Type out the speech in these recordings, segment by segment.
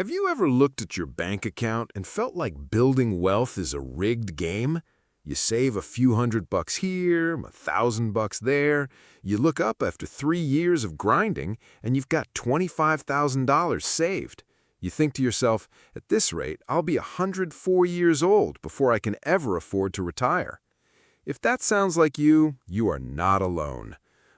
Have you ever looked at your bank account and felt like building wealth is a rigged game? You save a few $100 here, $1,000 there. You look up after 3 years of grinding and you've got $25,000 saved. You think to yourself, at this rate, I'll be 104 years old before I can ever afford to retire. If that sounds like you are not alone.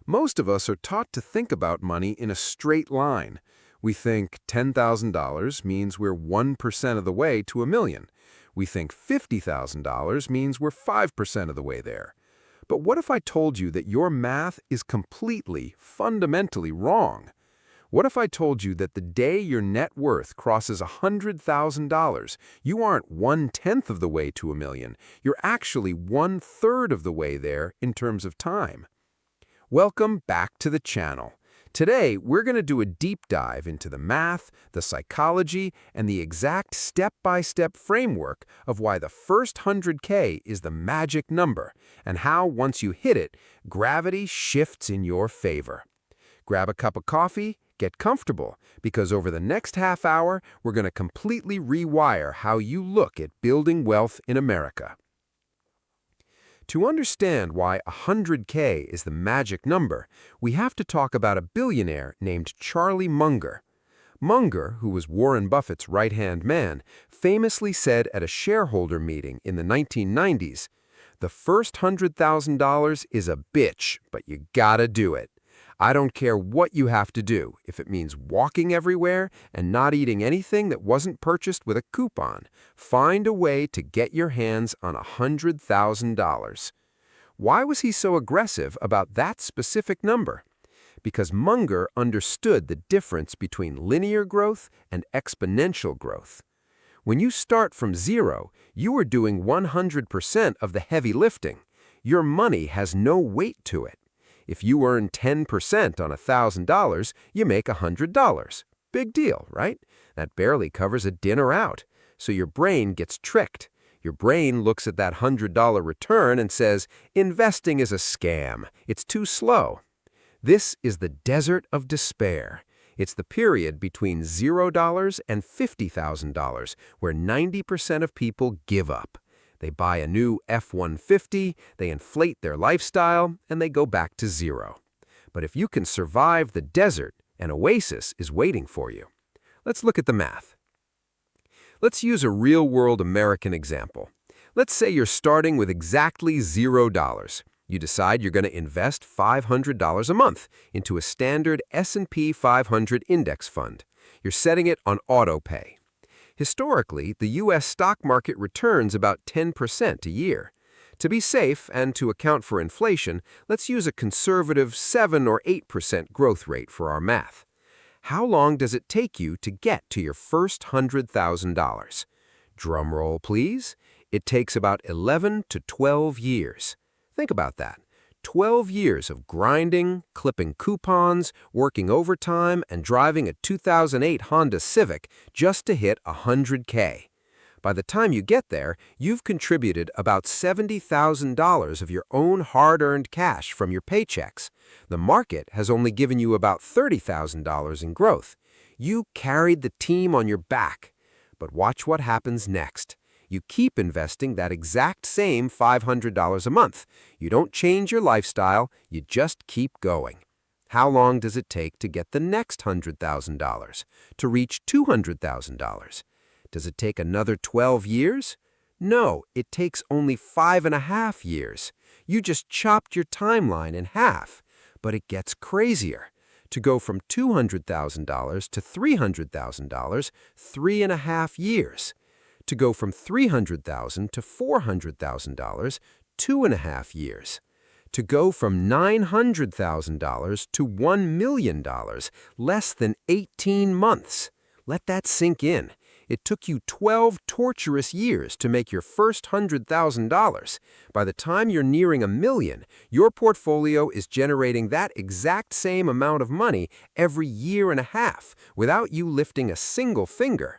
Most of us are taught to think about money in a straight line. We think $10,000 means we're 1% of the way to $1 million. We think $50,000 means we're 5% of the way there. But what if I told you that your math is completely, fundamentally wrong? What if I told you that the day your net worth crosses $100,000, you aren't 1/10 of the way to $1 million, you're actually 1/3 of the way there in terms of time? Welcome back to the channel. Today, we're going to do a deep dive into the math, the psychology, and the exact step-by-step framework of why the first 100K is the magic number, and how, once you hit it, gravity shifts in your favor. Grab a cup of coffee, get comfortable, because over the next half hour, we're going to completely rewire how you look at building wealth in America. To understand why 100K is the magic number, we have to talk about a billionaire named Charlie Munger. Munger, who was Warren Buffett's right-hand man, famously said at a shareholder meeting in the 1990s, "The first $100,000 is a bitch, but you gotta do it. I don't care what you have to do, if it means walking everywhere and not eating anything that wasn't purchased with a coupon. Find a way to get your hands on $100,000. Why was he so aggressive about that specific number? Because Munger understood the difference between linear growth and exponential growth. When you start from zero, you are doing 100% of the heavy lifting. Your money has no weight to it. If you earn 10% on $1,000, you make $100. Big deal, right? That barely covers a dinner out. So your brain gets tricked. Your brain looks at that $100 return and says, investing is a scam. It's too slow. This is the desert of despair. It's the period between $0 and $50,000 where 90% of people give up. They buy a new F-150, they inflate their lifestyle, and they go back to zero. But if you can survive the desert, an oasis is waiting for you. Let's look at the math. Let's use a real-world American example. Let's say you're starting with exactly $0. You decide you're going to invest $500 a month into a standard S&P 500 index fund. You're setting it on auto pay. Historically, the U.S. stock market returns about 10% a year. To be safe and to account for inflation, let's use a conservative 7 or 8% growth rate for our math. How long does it take you to get to your first $100,000? Drum roll, please. It takes about 11 to 12 years. Think about that. 12 years of grinding, clipping coupons, working overtime, and driving a 2008 Honda Civic just to hit 100K. By the time you get there, you've contributed about $70,000 of your own hard-earned cash from your paychecks. The market has only given you about $30,000 in growth. You carried the team on your back. But watch what happens next. You keep investing that exact same $500 a month. You don't change your lifestyle, you just keep going. How long does it take to get the next $100,000? To reach $200,000? Does it take another 12 years? No, it takes only 5.5 years. You just chopped your timeline in half. But it gets crazier. To go from $200,000 to $300,000, 3.5 years. To go from $300,000 to $400,000, 2.5 years. To go from $900,000 to $1 million, less than 18 months. Let that sink in. It took you 12 torturous years to make your first $100,000. By the time you're nearing $1 million, your portfolio is generating that exact same amount of money every 1.5 years without you lifting a single finger.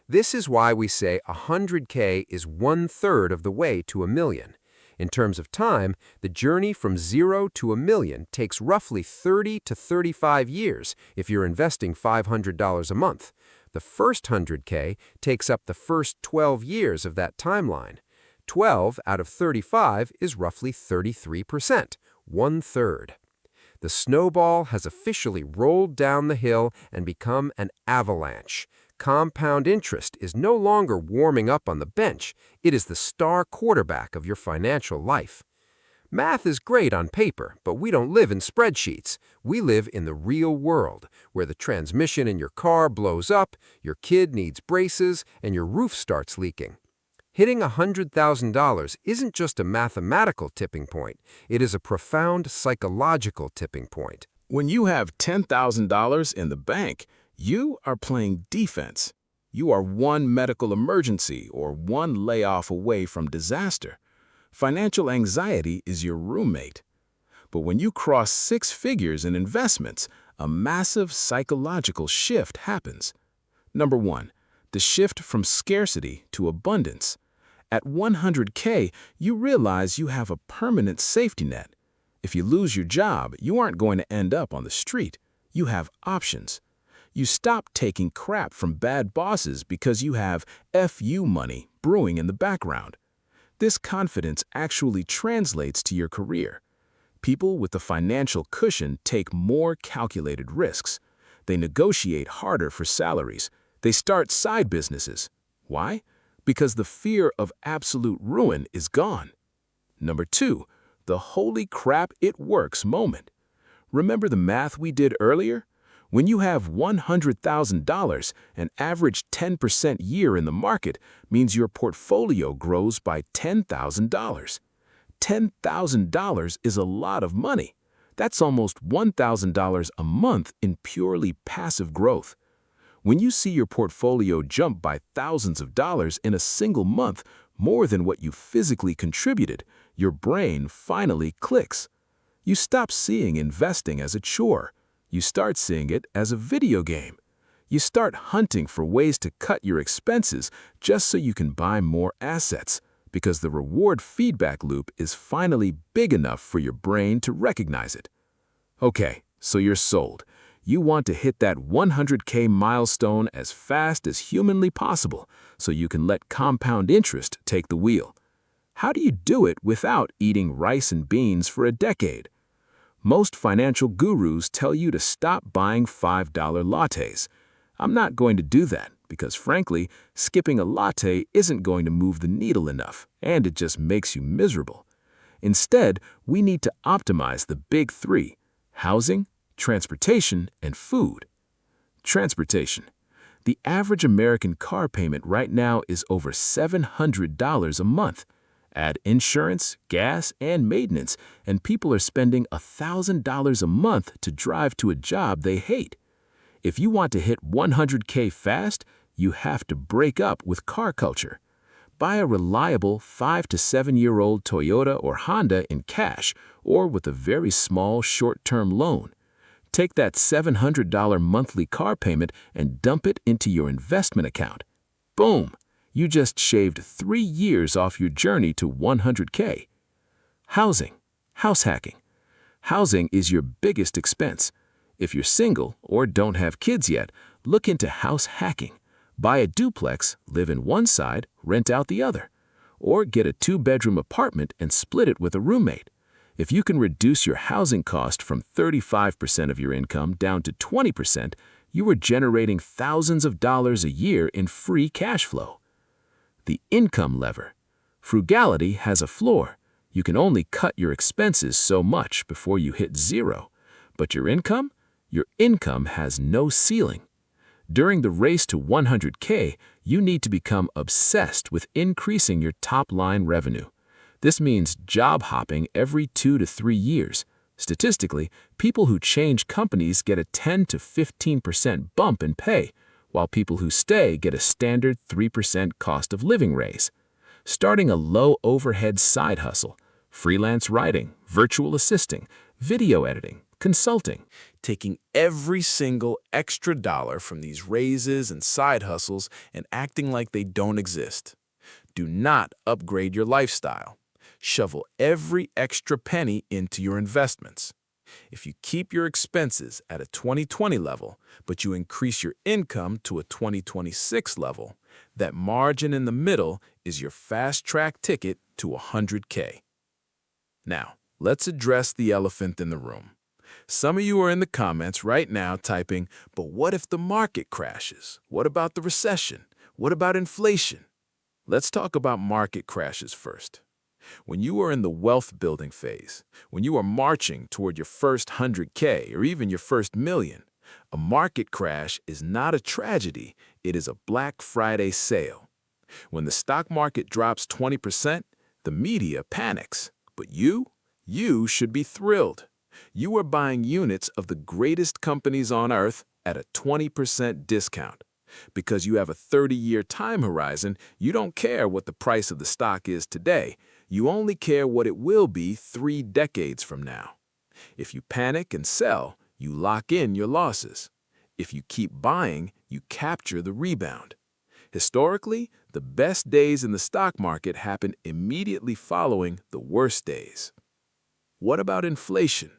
This is why we say 100K is 1/3 of the way to $1 million. In terms of time, the journey from 0 to $1 million takes roughly 30 to 35 years if you're investing $500 a month. The first 100K takes up the first 12 years of that timeline. 12 out of 35 is roughly 33%, one-third. The snowball has officially rolled down the hill and become an avalanche. Compound interest is no longer warming up on the bench. It is the star quarterback of your financial life. Math is great on paper, but we don't live in spreadsheets. We live in the real world, where the transmission in your car blows up, your kid needs braces, and your roof starts leaking. Hitting $100,000 isn't just a mathematical tipping point. It is a profound psychological tipping point. When you have $10,000 in the bank, you are playing defense. You are one medical emergency or one layoff away from disaster. Financial anxiety is your roommate. But when you cross 6 figures in investments, a massive psychological shift happens. Number 1, the shift from scarcity to abundance. At 100K, you realize you have a permanent safety net. If you lose your job, you aren't going to end up on the street. You have options. You stop taking crap from bad bosses because you have FU money brewing in the background. This confidence actually translates to your career. People with the financial cushion take more calculated risks. They negotiate harder for salaries. They start side businesses. Why? Because the fear of absolute ruin is gone. Number 2, the holy crap it works moment. Remember the math we did earlier? When you have $100,000, an average 10% year in the market means your portfolio grows by $10,000. $10,000 is a lot of money. That's almost $1,000 a month in purely passive growth. When you see your portfolio jump by thousands of dollars in a single month, more than what you physically contributed, your brain finally clicks. You stop seeing investing as a chore. You start seeing it as a video game. You start hunting for ways to cut your expenses just so you can buy more assets, because the reward feedback loop is finally big enough for your brain to recognize it. Okay, so you're sold. You want to hit that 100K milestone as fast as humanly possible so you can let compound interest take the wheel. How do you do it without eating rice and beans for a decade? Most financial gurus tell you to stop buying $5 lattes. I'm not going to do that because, frankly, skipping a latte isn't going to move the needle enough, and it just makes you miserable. Instead, we need to optimize the big 3: housing, transportation, and food. Transportation. The average American car payment right now is over $700 a month. Add insurance, gas, and maintenance, and people are spending $1,000 a month to drive to a job they hate. If you want to hit 100K fast, you have to break up with car culture. Buy a reliable 5 to 7-year-old Toyota or Honda in cash or with a very small short-term loan. Take that $700 monthly car payment and dump it into your investment account. Boom! You just shaved 3 years off your journey to 100K. Housing. House hacking. Housing is your biggest expense. If you're single or don't have kids yet, look into house hacking. Buy a duplex, live in one side, rent out the other. Or get a 2-bedroom apartment and split it with a roommate. If you can reduce your housing cost from 35% of your income down to 20%, you are generating thousands of dollars a year in free cash flow. The income lever. Frugality has a floor. You can only cut your expenses so much before you hit zero. But your income has no ceiling. During the race to 100K, you need to become obsessed with increasing your top-line revenue. This means job hopping every 2 to 3 years. Statistically, people who change companies get a 10 to 15% bump in pay, while people who stay get a standard 3% cost of living raise. Starting a low-overhead side hustle, freelance writing, virtual assisting, video editing, consulting, taking every single extra dollar from these raises and side hustles and acting like they don't exist. Do not upgrade your lifestyle. Shovel every extra penny into your investments. If you keep your expenses at a 2020 level, but you increase your income to a 2026 level, that margin in the middle is your fast-track ticket to 100K. Now, let's address the elephant in the room. Some of you are in the comments right now typing, but what if the market crashes? What about the recession? What about inflation? Let's talk about market crashes first. When you are in the wealth building phase, when you are marching toward your first 100K or even your first million, a market crash is not a tragedy, it is a Black Friday sale. When the stock market drops 20%, the media panics. But you should be thrilled. You are buying units of the greatest companies on earth at a 20% discount. Because you have a 30-year time horizon, you don't care what the price of the stock is today. You only care what it will be 3 decades from now. If you panic and sell, you lock in your losses. If you keep buying, you capture the rebound. Historically, the best days in the stock market happen immediately following the worst days. What about inflation?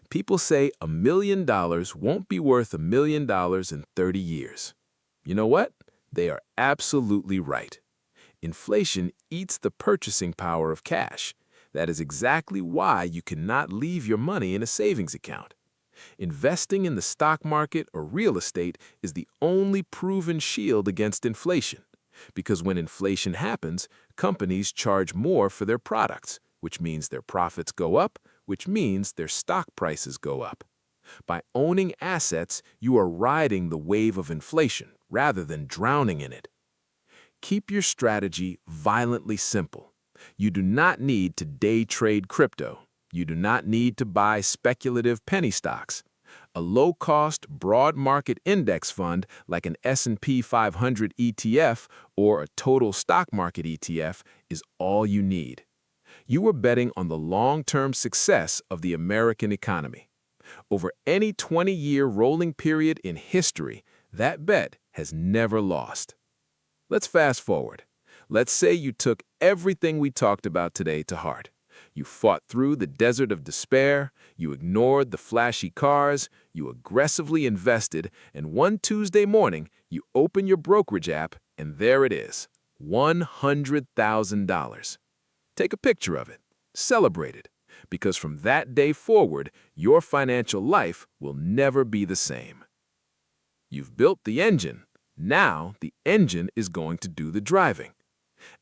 People say $1 million won't be worth $1 million in 30 years. You know what? They are absolutely right. Inflation eats the purchasing power of cash. That is exactly why you cannot leave your money in a savings account. Investing in the stock market or real estate is the only proven shield against inflation. Because when inflation happens, companies charge more for their products, which means their profits go up, which means their stock prices go up. By owning assets, you are riding the wave of inflation rather than drowning in it. Keep your strategy violently simple. You do not need to day trade crypto. You do not need to buy speculative penny stocks. A low-cost, broad market index fund like an S&P 500 ETF or a total stock market ETF is all you need. You are betting on the long-term success of the American economy. Over any 20-year rolling period in history, that bet has never lost. Let's fast forward. Let's say you took everything we talked about today to heart. You fought through the desert of despair, you ignored the flashy cars, you aggressively invested, and one Tuesday morning, you open your brokerage app, and there it is, $100,000. Take a picture of it. Celebrate it. Because from that day forward, your financial life will never be the same. You've built the engine. Now the engine is going to do the driving.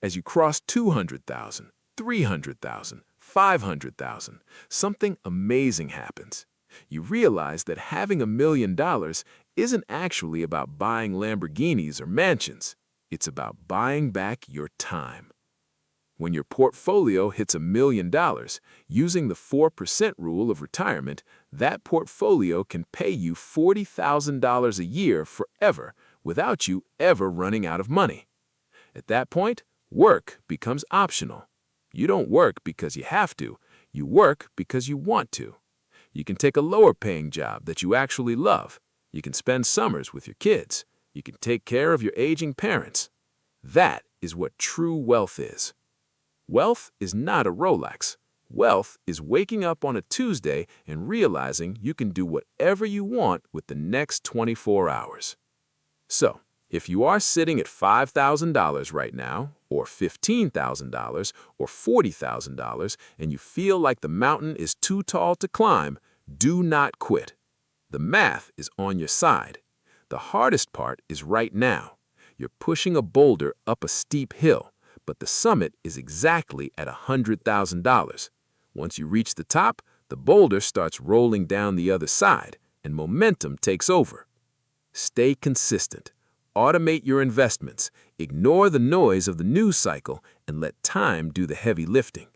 As you cross 200,000, 300,000, 500,000, something amazing happens. You realize that having $1 million isn't actually about buying Lamborghinis or mansions. It's about buying back your time. When your portfolio hits $1 million, using the 4% rule of retirement, that portfolio can pay you $40,000 a year forever without you ever running out of money. At that point, work becomes optional. You don't work because you have to. You work because you want to. You can take a lower-paying job that you actually love. You can spend summers with your kids. You can take care of your aging parents. That is what true wealth is. Wealth is not a Rolex. Wealth is waking up on a Tuesday and realizing you can do whatever you want with the next 24 hours. So, if you are sitting at $5,000 right now, or $15,000, or $40,000, and you feel like the mountain is too tall to climb, do not quit. The math is on your side. The hardest part is right now. You're pushing a boulder up a steep hill, but the summit is exactly at $100,000. Once you reach the top, the boulder starts rolling down the other side, and momentum takes over. Stay consistent. Automate your investments. Ignore the noise of the news cycle, and let time do the heavy lifting.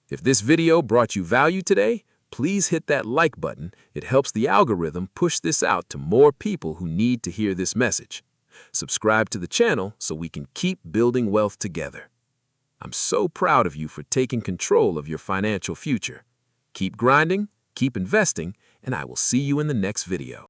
If this video brought you value today, please hit that like button. It helps the algorithm push this out to more people who need to hear this message. Subscribe to the channel so we can keep building wealth together. I'm so proud of you for taking control of your financial future. Keep grinding, keep investing, and I will see you in the next video.